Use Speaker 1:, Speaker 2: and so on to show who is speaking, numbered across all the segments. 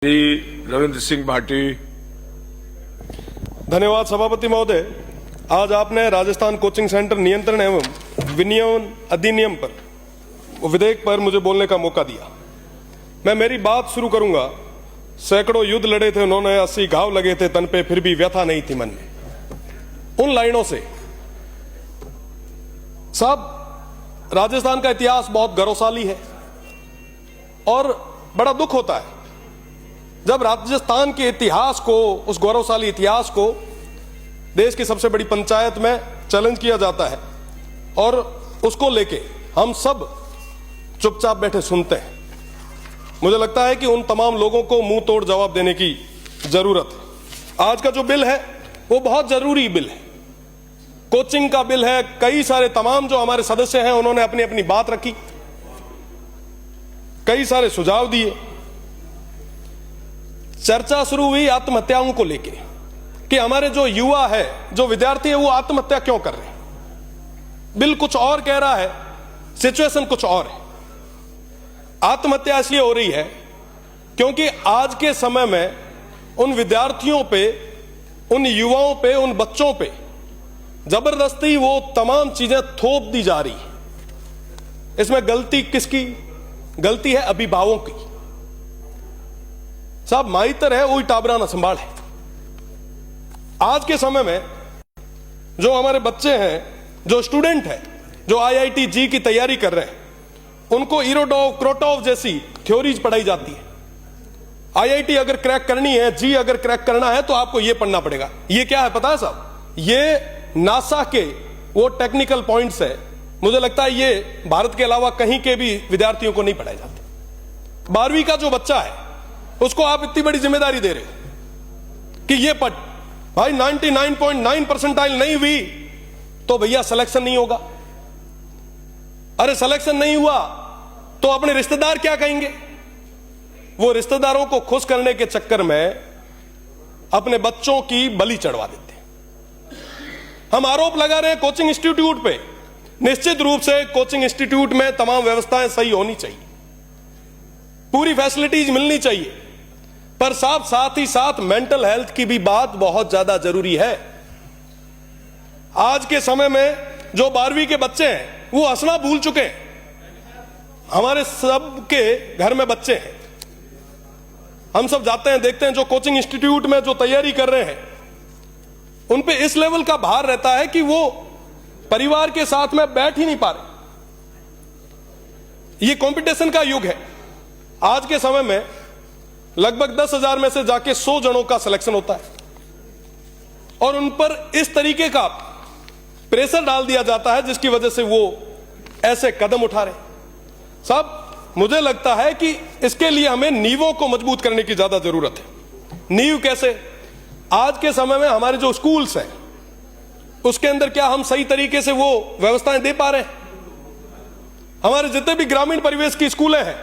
Speaker 1: रविंद्र सिंह भाटी।
Speaker 2: धन्यवाद सभापति महोदय। आज आपने राजस्थान कोचिंग सेंटर नियंत्रण एवं विनियमन अधिनियम पर विधेयक पर मुझे बोलने का मौका दिया। मैं मेरी बात शुरू करूंगा। सैकड़ों युद्ध लड़े थे उन्होंने, 80 घाव लगे थे तन पे, फिर भी व्यथा नहीं थी मन में। उन लाइनों से साहब, राजस्थान का इतिहास बहुत गौरवशाली है और बड़ा दुख होता है जब राजस्थान के इतिहास को, उस गौरवशाली इतिहास को देश की सबसे बड़ी पंचायत में चैलेंज किया जाता है और उसको लेके हम सब चुपचाप बैठे सुनते हैं। मुझे लगता है कि उन तमाम लोगों को मुंह तोड़ जवाब देने की जरूरत है। आज का जो बिल है वो बहुत जरूरी बिल है, कोचिंग का बिल है। कई सारे तमाम जो हमारे सदस्य हैं उन्होंने अपनी अपनी बात रखी, कई सारे सुझाव दिए। चर्चा शुरू हुई आत्महत्याओं को लेके कि हमारे जो युवा है, जो विद्यार्थी है, वो आत्महत्या क्यों कर रहे हैं। बिल कुछ और कह रहा है, सिचुएशन कुछ और है। आत्महत्या इसलिए हो रही है क्योंकि आज के समय में उन विद्यार्थियों पे, उन युवाओं पे, उन बच्चों पे जबरदस्ती वो तमाम चीजें थोप दी जा रही है। इसमें गलती किसकी? गलती है अभिभावकों की। साहब, माइतर है वही टाबरा ना संभाल है। आज के समय में जो हमारे बच्चे हैं, जो स्टूडेंट हैं, जो IIT जी की तैयारी कर रहे हैं, उनको इरोडोव, क्रोटोव जैसी थ्योरीज पढ़ाई जाती है। IIT अगर क्रैक करनी है, जी अगर क्रैक करना है तो आपको यह पढ़ना पड़ेगा। ये क्या है पता है साहब? ये नासा के वो टेक्निकल पॉइंट्स है। मुझे लगता है ये भारत के अलावा कहीं के भी विद्यार्थियों को नहीं पढ़ाए जाते। 12वीं का जो बच्चा है उसको आप इतनी बड़ी जिम्मेदारी दे रहे हो कि ये पढ़। भाई 99.9 परसेंटाइल नहीं हुई तो भैया सिलेक्शन नहीं होगा। अरे सिलेक्शन नहीं हुआ तो अपने रिश्तेदार क्या कहेंगे? वो रिश्तेदारों को खुश करने के चक्कर में अपने बच्चों की बलि चढ़वा देते हैं। हम आरोप लगा रहे हैं कोचिंग इंस्टीट्यूट पे। निश्चित रूप से कोचिंग इंस्टीट्यूट में तमाम व्यवस्थाएं सही होनी चाहिए, पूरी फैसिलिटीज मिलनी चाहिए, पर साथ साथ ही साथ मेंटल हेल्थ की भी बात बहुत ज्यादा जरूरी है। आज के समय में जो 12वीं के बच्चे हैं वो हंसना भूल चुके हैं। हमारे सब के घर में बच्चे हैं, हम सब जाते हैं, देखते हैं जो कोचिंग इंस्टीट्यूट में जो तैयारी कर रहे हैं उन पे इस लेवल का भार रहता है कि वो परिवार के साथ में बैठ ही नहीं पा रहे। ये कंपटीशन का युग है। आज के समय में लगभग 10,000 में से जाके 100 जनों का सिलेक्शन होता है और उन पर इस तरीके का प्रेशर डाल दिया जाता है जिसकी वजह से वो ऐसे कदम उठा रहे। साहब, मुझे लगता है कि इसके लिए हमें नींवों को मजबूत करने की ज्यादा जरूरत है। नींव कैसे? आज के समय में हमारे जो स्कूल्स हैं उसके अंदर क्या हम सही तरीके से वो व्यवस्थाएं दे पा रहे हैं? हमारे जितने भी ग्रामीण परिवेश की स्कूलें हैं,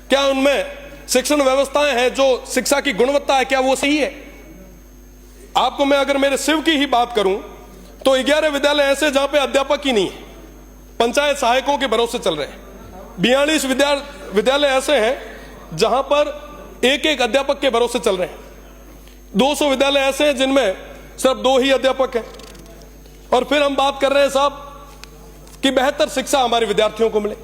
Speaker 2: क्या उनमें शिक्षण व्यवस्थाएं हैं, जो शिक्षा की गुणवत्ता है, क्या वो सही है? आपको मैं अगर मेरे शिव की ही बात करूं तो 11 विद्यालय ऐसे जहां पे अध्यापक ही नहीं है, पंचायत सहायकों के भरोसे चल रहे हैं। 42 विद्यालय ऐसे हैं जहां पर एक एक अध्यापक के भरोसे चल रहे हैं। 200 विद्यालय ऐसे हैं जिनमें सिर्फ 2 ही अध्यापक हैं। और फिर हम बात कर रहे हैं साहब कि बेहतर शिक्षा हमारे विद्यार्थियों को मिले।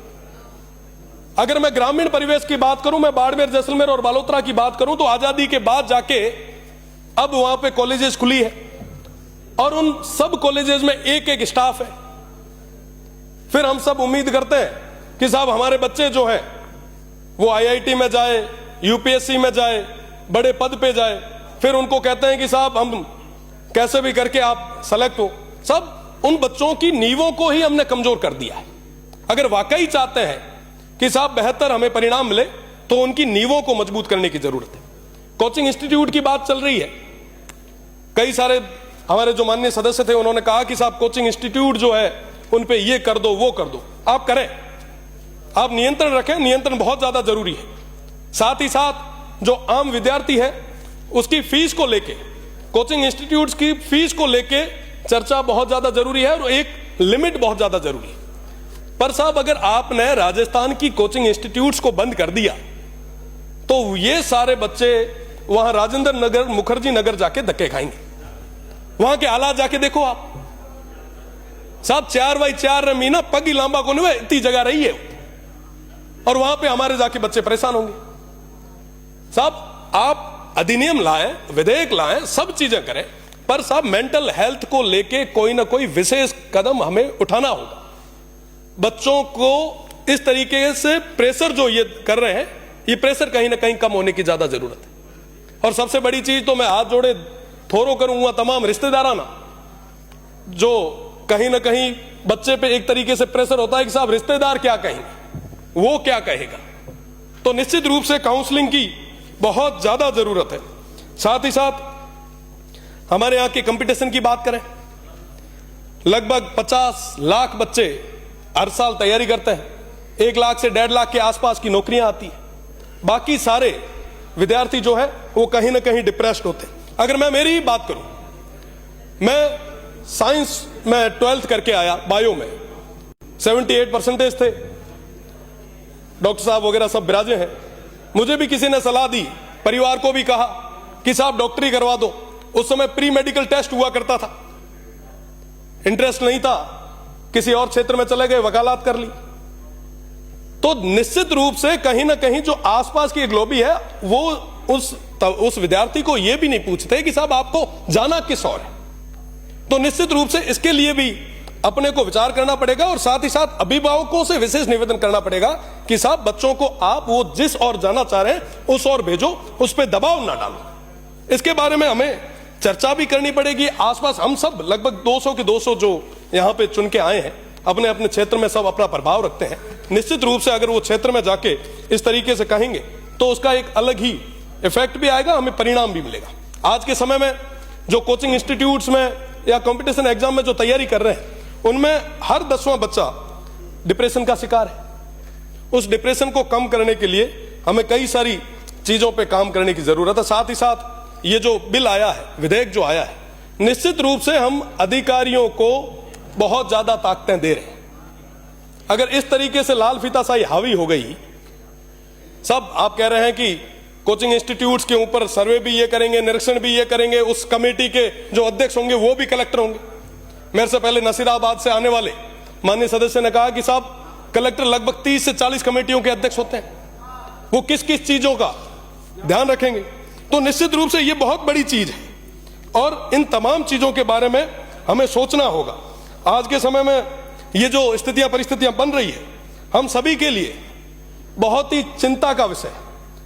Speaker 2: अगर मैं ग्रामीण परिवेश की बात करूं, मैं बाड़मेर, जैसलमेर और बालोतरा की बात करूं तो आजादी के बाद जाके अब वहां पे कॉलेजेस खुली है और उन सब कॉलेजेस में एक एक स्टाफ है। फिर हम सब उम्मीद करते हैं कि साहब हमारे बच्चे जो हैं वो IIT में जाए, UPSC में जाए, बड़े पद पे जाए। फिर उनको कहते हैं कि साहब हम कैसे भी करके आप सेलेक्ट हो। सब उन बच्चों की नींवों को ही हमने कमजोर कर दिया है। अगर वाकई चाहते हैं कि साहब बेहतर हमें परिणाम मिले तो उनकी नींवों को मजबूत करने की जरूरत है। कोचिंग इंस्टीट्यूट की बात चल रही है। कई सारे हमारे जो माननीय सदस्य थे उन्होंने कहा कि साहब कोचिंग इंस्टीट्यूट जो है उन पे ये कर दो, वो कर दो। आप करें, आप नियंत्रण रखें, नियंत्रण बहुत ज्यादा जरूरी है। साथ ही साथ जो आम विद्यार्थी है उसकी फीस को लेके, कोचिंग इंस्टीट्यूट्स की फीस को लेके चर्चा बहुत ज्यादा जरूरी है और एक लिमिट बहुत ज्यादा जरूरी है। पर साहब अगर आपने राजस्थान की कोचिंग इंस्टीट्यूट्स को बंद कर दिया तो ये सारे बच्चे वहां राजेंद्र नगर, मुखर्जी नगर जाके धक्के खाएंगे। वहां के हालात जाके देखो आप साहब, 4x4 मीना पग ही लांबा को नहीं, इतनी जगह रही है, और वहां पे हमारे जाके बच्चे परेशान होंगे। साहब आप अधिनियम लाएं, विधेयक लाएं, सब चीजें करें, पर साहब मेंटल हेल्थ को लेके कोई ना कोई विशेष कदम हमें उठाना होगा। बच्चों को इस तरीके से प्रेशर जो ये कर रहे हैं, ये प्रेशर कहीं ना कहीं कम होने की ज्यादा जरूरत है। और सबसे बड़ी चीज तो मैं हाथ जोड़े थोरो करूंगा तमाम रिश्तेदाराना, जो कहीं ना कहीं बच्चे पे एक तरीके से प्रेशर होता है कि साहब रिश्तेदार क्या कहेंगे, वो क्या कहेगा, तो निश्चित रूप से काउंसलिंग की बहुत ज्यादा जरूरत है। साथ ही साथ हमारे यहां के कंपटीशन की बात करें, लगभग 50 लाख बच्चे हर साल तैयारी करते हैं, 1 लाख से 1.5 लाख के आसपास की नौकरियां आती है। बाकी सारे विद्यार्थी जो है वो कहीं ना कहीं डिप्रेस्ड होते हैं। अगर मैं मेरी ही बात करूं, मैं साइंस में 12th करके आया, बायो में 78% थे, डॉक्टर साहब वगैरह सब बिराजे हैं। मुझे भी किसी ने सलाह दी, परिवार को भी कहा कि साहब डॉक्टरी करवा दो। उस समय प्री मेडिकल टेस्ट हुआ करता था, इंटरेस्ट नहीं था, किसी और क्षेत्र में चले गए, वकालत कर ली। तो निश्चित रूप से कहीं ना कहीं जो आसपास की एक लॉबी है वो उस विद्यार्थी को यह भी नहीं पूछते कि साहब आपको जाना किस और है। तो निश्चित रूप से इसके लिए भी अपने को विचार करना पड़ेगा, और साथ ही साथ अभिभावकों से विशेष निवेदन करना पड़ेगा कि साहब बच्चों को आप वो जिस और जाना चाह रहे हैं उस और भेजो, उस पर दबाव ना डालो। इसके बारे में हमें चर्चा भी करनी पड़ेगी। आसपास हम सब लगभग 200 के 200 जो यहां पे चुन के आए हैं, अपने अपने क्षेत्र में सब अपना प्रभाव रखते हैं। निश्चित रूप से अगर वो क्षेत्र में जाके इस तरीके से कहेंगे तो उसका एक अलग ही इफेक्ट भी आएगा, हमें परिणाम भी मिलेगा। आज के समय में जो कोचिंग इंस्टीट्यूट्स में या कंपटीशन एग्जाम में जो तैयारी कर रहे हैं, उनमें हर 10वां बच्चा डिप्रेशन का शिकार है। उस डिप्रेशन को कम करने के लिए हमें कई सारी चीजों पे काम करने की जरूरत है। साथ ही साथ ये जो बिल आया है, विधेयक जो आया है, निश्चित रूप से हम अधिकारियों को बहुत ज्यादा ताकतें दे रहे हैं। अगर इस तरीके से लाल फीताशाही हावी हो गई, सब आप कह रहे हैं कि कोचिंग इंस्टीट्यूट्स के ऊपर सर्वे भी ये करेंगे, निरीक्षण भी ये करेंगे, उस कमेटी के जो अध्यक्ष होंगे वो भी कलेक्टर होंगे। मेरे से पहले नसीराबाद से आने वाले माननीय सदस्य ने कहा कि साहब कलेक्टर लगभग 30 से 40 कमेटियों के अध्यक्ष होते हैं, वो किस किस चीजों का ध्यान रखेंगे। तो निश्चित रूप से ये बहुत बड़ी चीज है और इन तमाम चीजों के बारे में हमें सोचना होगा। आज के समय में ये जो स्थितियां परिस्थितियां बन रही है, हम सभी के लिए बहुत ही चिंता का विषय है।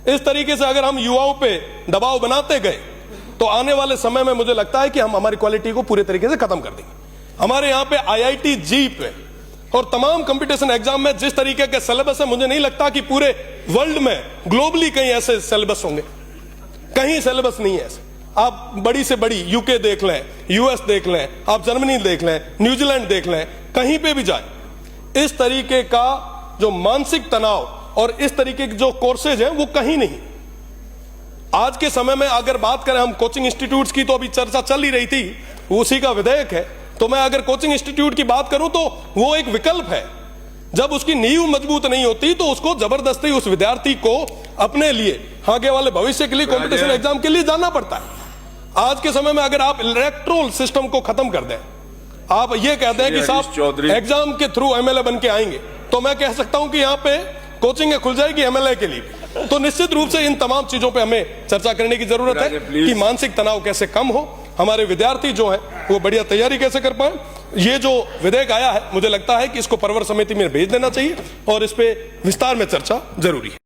Speaker 2: इस तरीके से अगर हम युवाओं पे दबाव बनाते गए तो आने वाले समय में मुझे लगता है कि हम हमारी क्वालिटी को पूरे तरीके से खत्म कर देंगे। हमारे यहाँ पे IIT JEE पे और तमाम कंपटीशन एग्जाम में जिस तरीके के सिलेबस है, मुझे नहीं लगता कि पूरे वर्ल्ड में ग्लोबली कहीं ऐसे सिलेबस होंगे। कहीं सिलेबस नहीं है ऐसे। आप बड़ी से बड़ी यूके देख लें, US देख लें, आप जर्मनी देख लें, न्यूजीलैंड देख लें, कहीं पे भी जाए, इस तरीके का जो मानसिक तनाव और इस तरीके के जो कोर्सेज हैं वो कहीं नहीं। आज के समय में अगर बात करें हम कोचिंग इंस्टीट्यूट्स की, तो अभी चर्चा चल ही रही थी, उसी का विधेयक है। तो मैं अगर कोचिंग इंस्टीट्यूट की बात करूं तो वो एक विकल्प है। जब उसकी नींव मजबूत नहीं होती तो उसको जबरदस्ती उस विद्यार्थी को अपने लिए आगे वाले भविष्य के लिए कंपटीशन एग्जाम के लिए जाना पड़ता है। आज के समय में अगर आप इलेक्ट्रोल सिस्टम को खत्म कर दें, आप ये कहते हैं कि साहब एग्जाम के थ्रू MLA बन के आएंगे, तो मैं कह सकता हूं कि यहाँ पे कोचिंग खुल जाएगी MLA के लिए। तो निश्चित रूप से इन तमाम चीजों पे हमें चर्चा करने की जरूरत है कि मानसिक तनाव कैसे कम हो, हमारे विद्यार्थी जो है वो बढ़िया तैयारी कैसे कर पाए। ये जो विधेयक आया है, मुझे लगता है कि इसको परवर समिति में भेज देना चाहिए और इस पे विस्तार में चर्चा जरूरी है।